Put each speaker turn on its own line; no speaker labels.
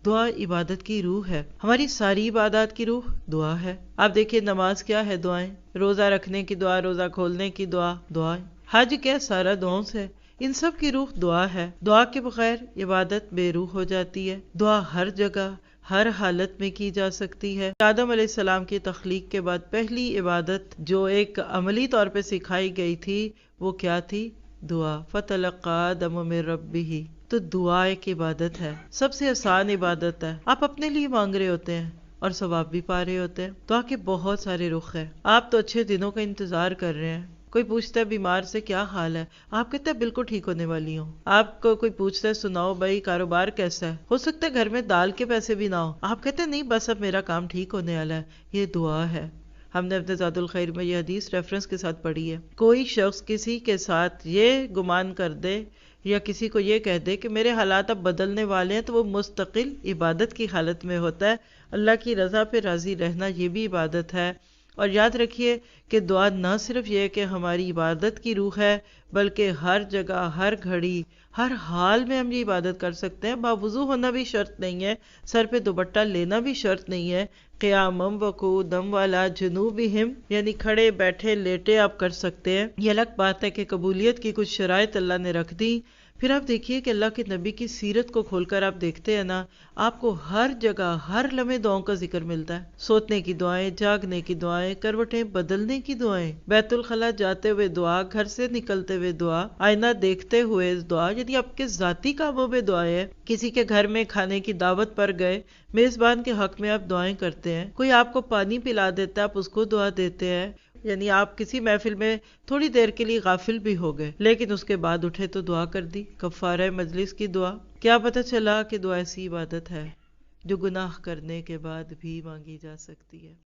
دعا عبادت کی روح ہے، ہماری ساری عبادات کی روح دعا ہے۔ آپ دیکھیں نماز کیا ہے؟ دعائیں۔ روزہ رکھنے کی دعا، روزہ کھولنے کی دعا، دعائیں۔ حج کیا؟ سارا دعاؤں سے۔ ان سب کی روح دعا ہے۔ دعا کے بغیر عبادت بے روح ہو جاتی ہے۔ دعا ہر جگہ ہر حالت میں کی جا سکتی ہے۔ آدم علیہ السلام کی تخلیق کے بعد پہلی عبادت جو ایک عملی طور پہ سکھائی گئی تھی وہ کیا تھی؟ دعا۔ فَتَلَقَّىٰ آدَمُ مِن رَبِّهِ۔ تو دعا ایک عبادت ہے، سب سے آسان عبادت ہے۔ آپ اپنے لیے مانگ رہے ہوتے ہیں اور ثواب بھی پا رہے ہوتے ہیں۔ دعا کے بہت سارے رخ ہیں۔ آپ تو اچھے دنوں کا انتظار کر رہے ہیں۔ کوئی پوچھتا ہے بیمار سے کیا حال ہے، آپ کہتے ہیں بالکل ٹھیک ہونے والی ہوں۔ آپ کو کوئی پوچھتا ہے سناؤ بھائی کاروبار کیسا ہے، ہو سکتا ہے گھر میں دال کے پیسے بھی نہ ہو، آپ کہتے ہیں نہیں بس اب میرا کام ٹھیک ہونے والا ہے۔ یہ دعا ہے۔ ہم نے اپنے زاد الخیر میں یہ حدیث ریفرنس کے ساتھ پڑھی ہے۔ کوئی شخص کسی کے ساتھ یہ گمان کر دے یا کسی کو یہ کہہ دے کہ میرے حالات اب بدلنے والے ہیں، تو وہ مستقل عبادت کی حالت میں ہوتا ہے۔ اللہ کی رضا پہ راضی رہنا یہ بھی عبادت ہے۔ اور یاد رکھیے کہ دعا نہ صرف یہ کہ ہماری عبادت کی روح ہے، بلکہ ہر جگہ ہر گھڑی ہر حال میں ہم یہ عبادت کر سکتے ہیں۔ باوضو ہونا بھی شرط نہیں ہے، سر پہ دوپٹہ لینا بھی شرط نہیں ہے۔ قیامم وقعودم وعلی جنوبہم، یعنی کھڑے بیٹھے لیٹے آپ کر سکتے ہیں۔ یہ الگ بات ہے کہ قبولیت کی کچھ شرائط اللہ نے رکھ دی۔ پھر آپ دیکھیے کہ اللہ کے نبی کی سیرت کو کھول کر آپ دیکھتے ہیں نا، آپ کو ہر جگہ ہر لمحے دعاؤں کا ذکر ملتا ہے۔ سوتنے کی دعائیں، جاگنے کی دعائیں، کروٹیں بدلنے کی دعائیں، بیت الخلاء جاتے ہوئے دعا، گھر سے نکلتے ہوئے دعا، آئینہ دیکھتے ہوئے دعا، یعنی آپ کے ذاتی کاموں میں دعائیں ہیں۔ کسی کے گھر میں کھانے کی دعوت پر گئے، میزبان کے حق میں آپ دعائیں کرتے ہیں۔ کوئی آپ کو پانی پلا دیتا ہے، آپ اس کو دعا دیتے ہیں۔ یعنی آپ کسی محفل میں تھوڑی دیر کے لیے غافل بھی ہو گئے، لیکن اس کے بعد اٹھے تو دعا کر دی، کفارہ مجلس کی دعا۔ کیا پتہ چلا کہ دعا ایسی عبادت ہے جو گناہ کرنے کے بعد بھی مانگی جا سکتی ہے۔